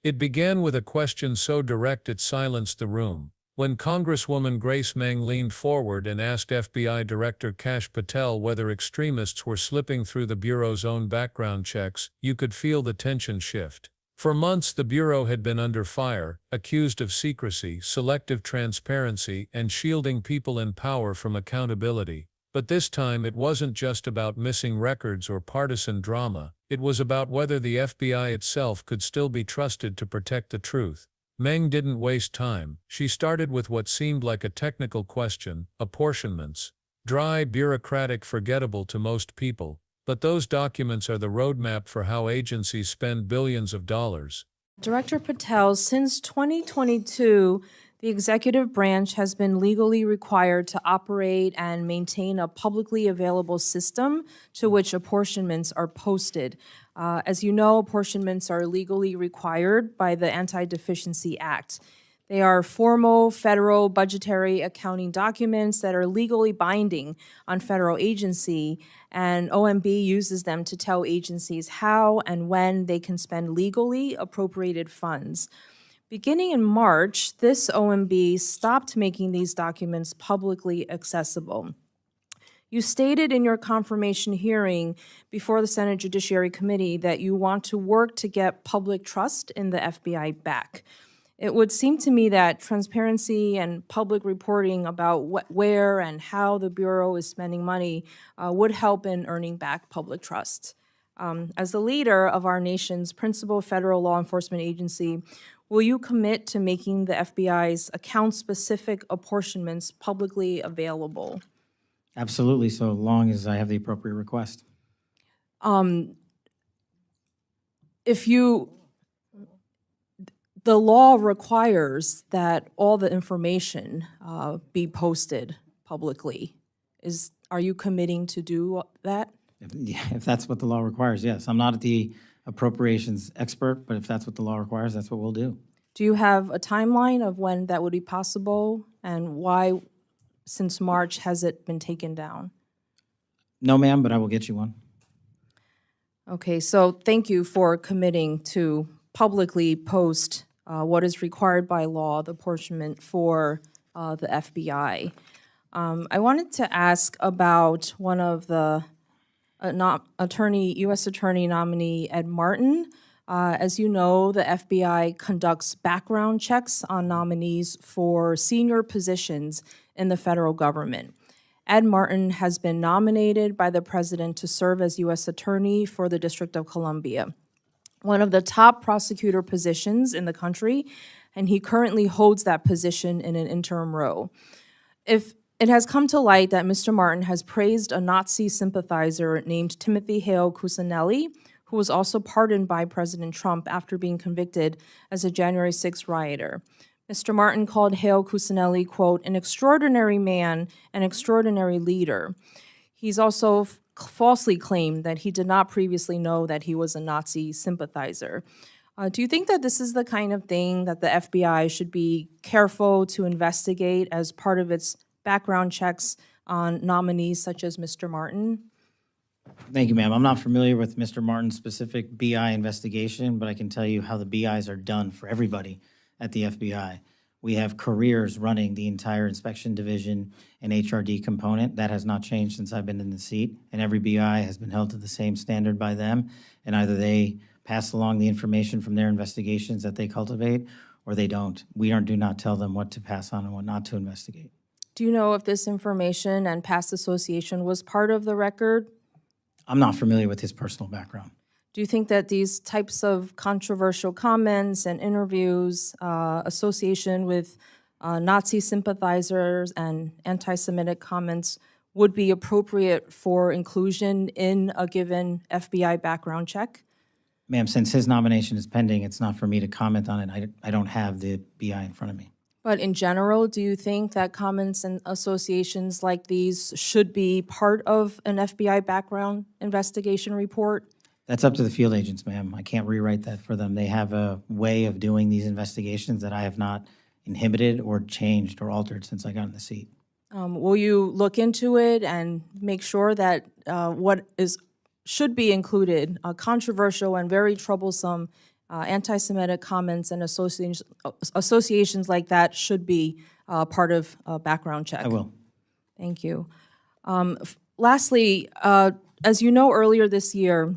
It began with a question so direct it silenced the room. When Congresswoman Grace Meng leaned forward and asked FBI Director Kash Patel whether extremists were slipping through the Bureau's own background checks, you could feel the tension shift. For months the Bureau had been under fire, accused of secrecy, selective transparency, and shielding people in power from accountability. But this time it wasn't just about missing records or partisan drama, it was about whether the FBI itself could still be trusted to protect the truth. Meng didn't waste time. She started with what seemed like a technical question: apportionments. Dry, bureaucratic, forgettable to most people. But those documents are the roadmap for how agencies spend billions of dollars. Director Patel, since 2022, the executive branch has been legally required to operate and maintain a publicly available system to which apportionments are posted. As you know, apportionments are legally required by the Anti-Deficiency Act. They are formal federal budgetary accounting documents that are legally binding on federal agency, and OMB uses them to tell agencies how and when they can spend legally appropriated funds. Beginning in March, this OMB stopped making these documents publicly accessible. You stated in your confirmation hearing before the Senate Judiciary Committee that you want to work to get public trust in the FBI back. It would seem to me that transparency and public reporting about where and how the Bureau is spending money would help in earning back public trust. As the leader of our nation's principal federal law enforcement agency, will you commit to making the FBI's account-specific apportionments publicly available? Absolutely, so long as I have the appropriate request. The law requires that all the information be posted publicly. Are you committing to do that? If that's what the law requires, yes. I'm not the appropriations expert, but if that's what the law requires, that's what we'll do. Do you have a timeline of when that would be possible, and why, since March, has it been taken down? No, ma'am, but I will get you one. Okay, so thank you for committing to publicly post what is required by law, the apportionment for the FBI. I wanted to ask about one of the U.S. Attorney nominee Ed Martin. As you know, the FBI conducts background checks on nominees for senior positions in the federal government. Ed Martin has been nominated by the president to serve as U.S. Attorney for the District of Columbia, one of the top prosecutor positions in the country, and he currently holds that position in an interim role. If it has come to light that Mr. Martin has praised a Nazi sympathizer named Timothy Hale Cuccinelli, who was also pardoned by President Trump after being convicted as a January 6th rioter. Mr. Martin called Hale Cuccinelli, quote, an extraordinary man, an extraordinary leader. He's also falsely claimed that he did not previously know that he was a Nazi sympathizer. Do you think that this is the kind of thing that the FBI should be careful to investigate as part of its background checks on nominees such as Mr. Martin? Thank you, ma'am. I'm not familiar with Mr. Martin's specific BI investigation, but I can tell you how the BIs are done for everybody at the FBI. We have careers running the entire inspection division and HRD component. That has not changed since I've been in the seat, and every BI has been held to the same standard by them, and either they pass along the information from their investigations that they cultivate, or they don't. We do not tell them what to pass on and what not to investigate. Do you know if this information and past association was part of the record? I'm not familiar with his personal background. Do you think that these types of controversial comments and interviews, association with Nazi sympathizers and anti-Semitic comments would be appropriate for inclusion in a given FBI background check? Ma'am, since his nomination is pending, it's not for me to comment on it. I don't have the BI in front of me. But in general, do you think that comments and associations like these should be part of an FBI background investigation report? That's up to the field agents, ma'am. I can't rewrite that for them. They have a way of doing these investigations that I have not inhibited or changed or altered since I got in the seat. Will you look into it and make sure that should be included, controversial and very troublesome Anti-Semitic comments and associations like that should be part of a background check. I will. Thank you. Lastly, as you know, earlier this year,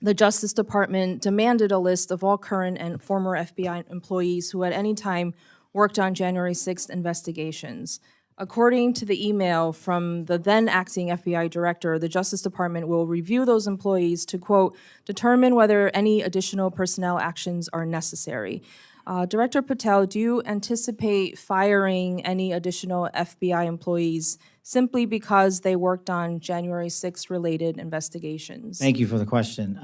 the Justice Department demanded a list of all current and former FBI employees who at any time worked on January 6th investigations. According to the email from the then acting FBI director, the Justice Department will review those employees to, quote, determine whether any additional personnel actions are necessary. Director Patel, do you anticipate firing any additional FBI employees simply because they worked on January 6th related investigations? Thank you for the question.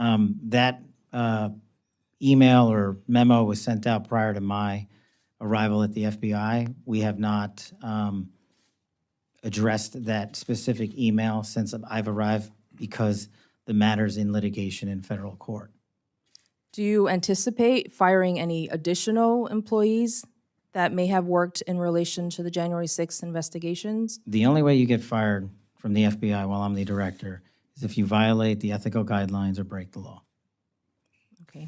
That email or memo was sent out prior to my arrival at the FBI. We have not addressed that specific email since I've arrived because the matter's in litigation in federal court. Do you anticipate firing any additional employees that may have worked in relation to the January 6th investigations? The only way you get fired from the FBI while I'm the director is if you violate the ethical guidelines or break the law. Okay.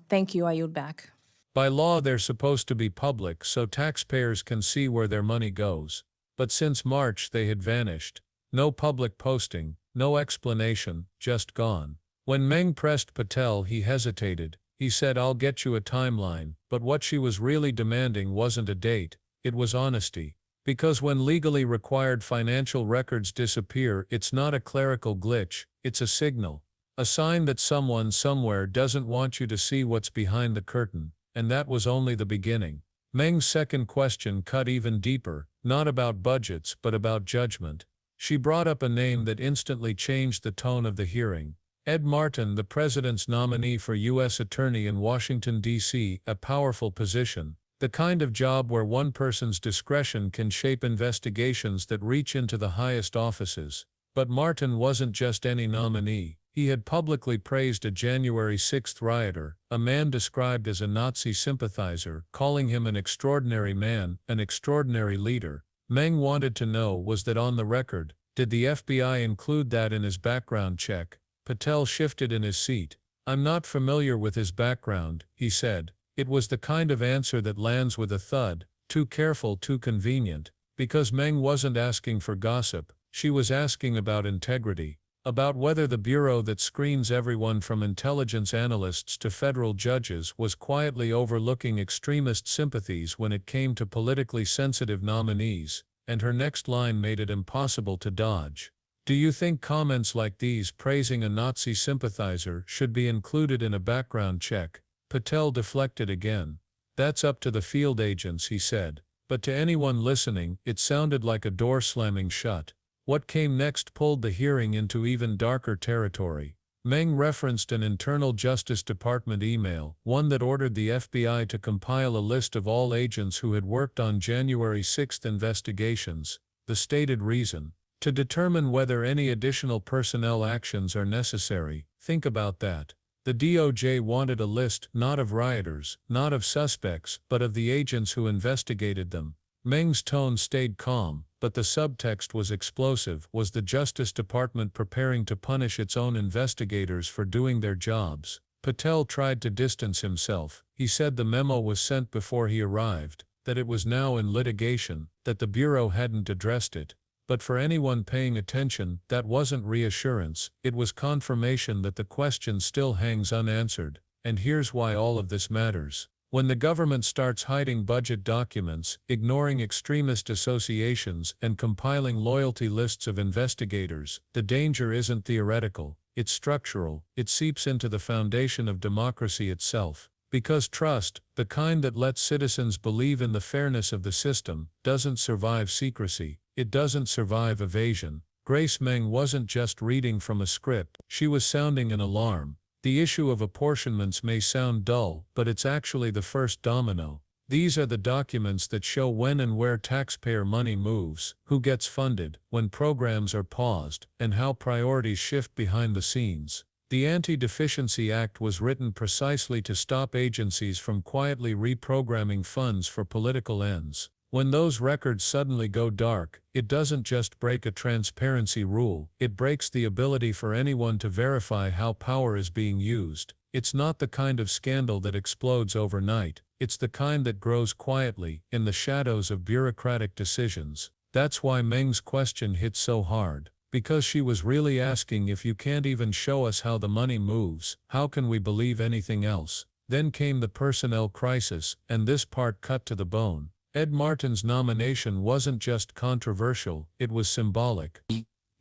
Thank you. I yield back. By law, they're supposed to be public so taxpayers can see where their money goes. But since March, they had vanished. No public posting, no explanation, just gone. When Meng pressed Patel, he hesitated. He said, "I'll get you a timeline," but what she was really demanding wasn't a date, it was honesty. Because when legally required financial records disappear, it's not a clerical glitch, it's a signal. A sign that someone somewhere doesn't want you to see what's behind the curtain, and that was only the beginning. Meng's second question cut even deeper, not about budgets but about judgment. She brought up a name that instantly changed the tone of the hearing. Ed Martin, the president's nominee for U.S. Attorney in Washington, D.C., a powerful position, the kind of job where one person's discretion can shape investigations that reach into the highest offices. But Martin wasn't just any nominee. He had publicly praised a January 6th rioter, a man described as a Nazi sympathizer, calling him an extraordinary man, an extraordinary leader. Meng wanted to know, was that on the record? Did the FBI include that in his background check? Patel shifted in his seat. "I'm not familiar with his background," he said. It was the kind of answer that lands with a thud, too careful, too convenient. Because Meng wasn't asking for gossip, she was asking about integrity. About whether the bureau that screens everyone from intelligence analysts to federal judges was quietly overlooking extremist sympathies when it came to politically sensitive nominees, and her next line made it impossible to dodge. "Do you think comments like these praising a Nazi sympathizer should be included in a background check?" Patel deflected again. "That's up to the field agents," he said. But to anyone listening, it sounded like a door slamming shut. What came next pulled the hearing into even darker territory. Meng referenced an internal Justice Department email, one that ordered the FBI to compile a list of all agents who had worked on January 6th investigations. The stated reason: to determine whether any additional personnel actions are necessary. Think about that. The DOJ wanted a list not of rioters, not of suspects, but of the agents who investigated them. Meng's tone stayed calm, but the subtext was explosive. Was the Justice Department preparing to punish its own investigators for doing their jobs? Patel tried to distance himself. He said the memo was sent before he arrived, that it was now in litigation, that the Bureau hadn't addressed it. But for anyone paying attention, that wasn't reassurance, it was confirmation that the question still hangs unanswered. And here's why all of this matters. When the government starts hiding budget documents, ignoring extremist associations, and compiling loyalty lists of investigators, the danger isn't theoretical, it's structural, it seeps into the foundation of democracy itself. Because trust, the kind that lets citizens believe in the fairness of the system, doesn't survive secrecy, it doesn't survive evasion. Grace Meng wasn't just reading from a script, she was sounding an alarm. The issue of apportionments may sound dull, but it's actually the first domino. These are the documents that show when and where taxpayer money moves, who gets funded, when programs are paused, and how priorities shift behind the scenes. The Anti-Deficiency Act was written precisely to stop agencies from quietly reprogramming funds for political ends. When those records suddenly go dark, it doesn't just break a transparency rule, it breaks the ability for anyone to verify how power is being used. It's not the kind of scandal that explodes overnight, it's the kind that grows quietly, in the shadows of bureaucratic decisions. That's why Meng's question hit so hard. Because she was really asking, if you can't even show us how the money moves, how can we believe anything else? Then came the personnel crisis, and this part cut to the bone. Ed Martin's nomination wasn't just controversial, it was symbolic.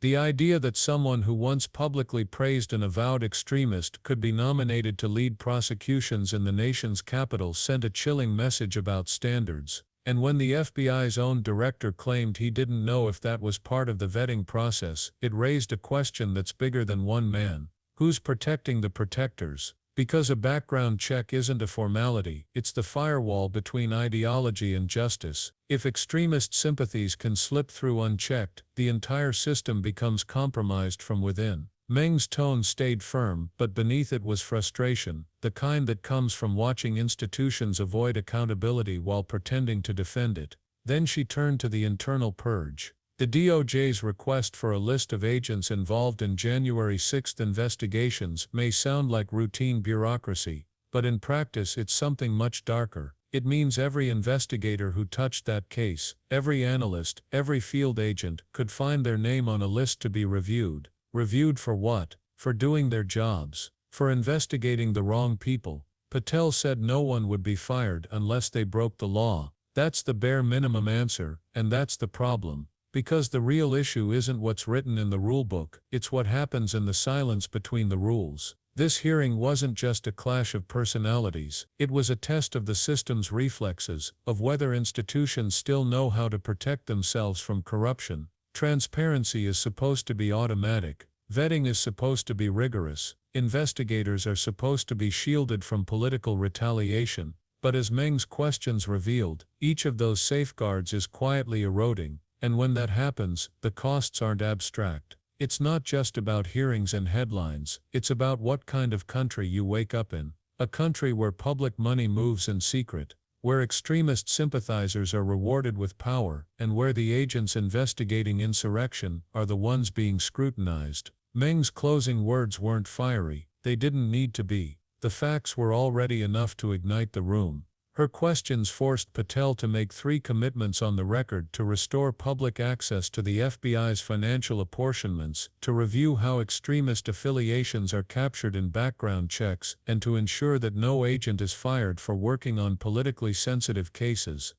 The idea that someone who once publicly praised an avowed extremist could be nominated to lead prosecutions in the nation's capital sent a chilling message about standards. And when the FBI's own director claimed he didn't know if that was part of the vetting process, it raised a question that's bigger than one man. Who's protecting the protectors? Because a background check isn't a formality, it's the firewall between ideology and justice. If extremist sympathies can slip through unchecked, the entire system becomes compromised from within. Meng's tone stayed firm, but beneath it was frustration, the kind that comes from watching institutions avoid accountability while pretending to defend it. Then she turned to the internal purge. The DOJ's request for a list of agents involved in January 6 investigations may sound like routine bureaucracy, but in practice it's something much darker. It means every investigator who touched that case, every analyst, every field agent, could find their name on a list to be reviewed. Reviewed for what? For doing their jobs. For investigating the wrong people. Patel said no one would be fired unless they broke the law. That's the bare minimum answer, and that's the problem. Because the real issue isn't what's written in the rulebook, it's what happens in the silence between the rules. This hearing wasn't just a clash of personalities, it was a test of the system's reflexes, of whether institutions still know how to protect themselves from corruption. Transparency is supposed to be automatic, vetting is supposed to be rigorous, investigators are supposed to be shielded from political retaliation, but as Meng's questions revealed, each of those safeguards is quietly eroding, and when that happens, the costs aren't abstract. It's not just about hearings and headlines, it's about what kind of country you wake up in. A country where public money moves in secret, where extremist sympathizers are rewarded with power, and where the agents investigating insurrection are the ones being scrutinized. Meng's closing words weren't fiery, they didn't need to be. The facts were already enough to ignite the room. Her questions forced Patel to make 3 commitments on the record: to restore public access to the FBI's financial apportionments, to review how extremist affiliations are captured in background checks, and to ensure that no agent is fired for working on politically sensitive cases.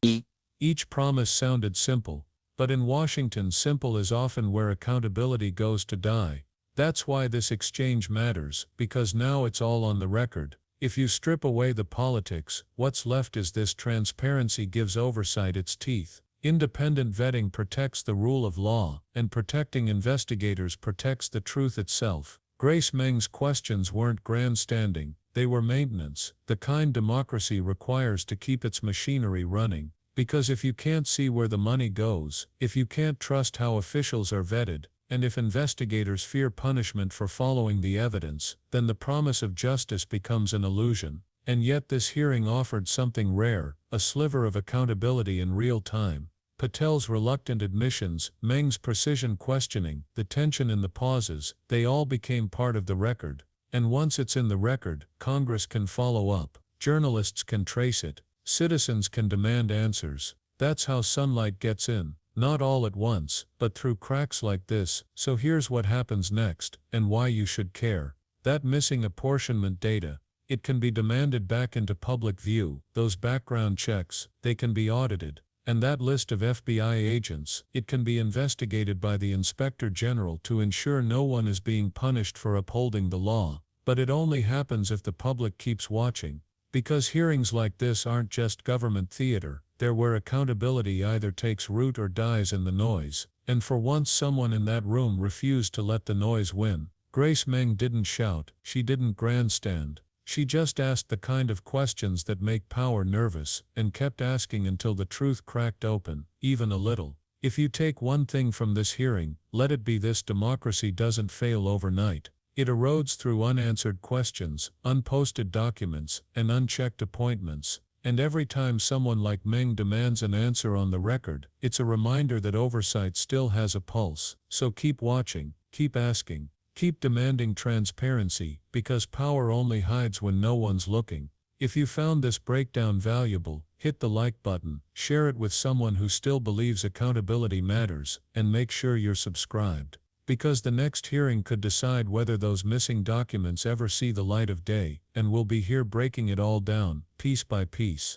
Each promise sounded simple, but in Washington simple is often where accountability goes to die. That's why this exchange matters, because now it's all on the record. If you strip away the politics, what's left is this: transparency gives oversight its teeth. Independent vetting protects the rule of law, and protecting investigators protects the truth itself. Grace Meng's questions weren't grandstanding, they were maintenance, the kind democracy requires to keep its machinery running. Because if you can't see where the money goes, if you can't trust how officials are vetted, and if investigators fear punishment for following the evidence, then the promise of justice becomes an illusion. And yet this hearing offered something rare, a sliver of accountability in real time. Patel's reluctant admissions, Meng's precision questioning, the tension in the pauses, they all became part of the record. And once it's in the record, Congress can follow up, journalists can trace it, citizens can demand answers. That's how sunlight gets in. Not all at once, but through cracks like this. So here's what happens next, and why you should care. That missing apportionment data, it can be demanded back into public view. Those background checks, they can be audited. And that list of FBI agents, it can be investigated by the Inspector General to ensure no one is being punished for upholding the law. But it only happens if the public keeps watching. Because hearings like this aren't just government theater. They're where accountability either takes root or dies in the noise. And for once someone in that room refused to let the noise win. Grace Meng didn't shout, she didn't grandstand. She just asked the kind of questions that make power nervous, and kept asking until the truth cracked open, even a little. If you take one thing from this hearing, let it be this: democracy doesn't fail overnight. It erodes through unanswered questions, unposted documents, and unchecked appointments. And every time someone like Meng demands an answer on the record, it's a reminder that oversight still has a pulse. So keep watching, keep asking, Keep demanding transparency, because power only hides when no one's looking. If you found this breakdown valuable, hit the like button, share it with someone who still believes accountability matters, and make sure you're subscribed. Because the next hearing could decide whether those missing documents ever see the light of day, and we'll be here breaking it all down, piece by piece.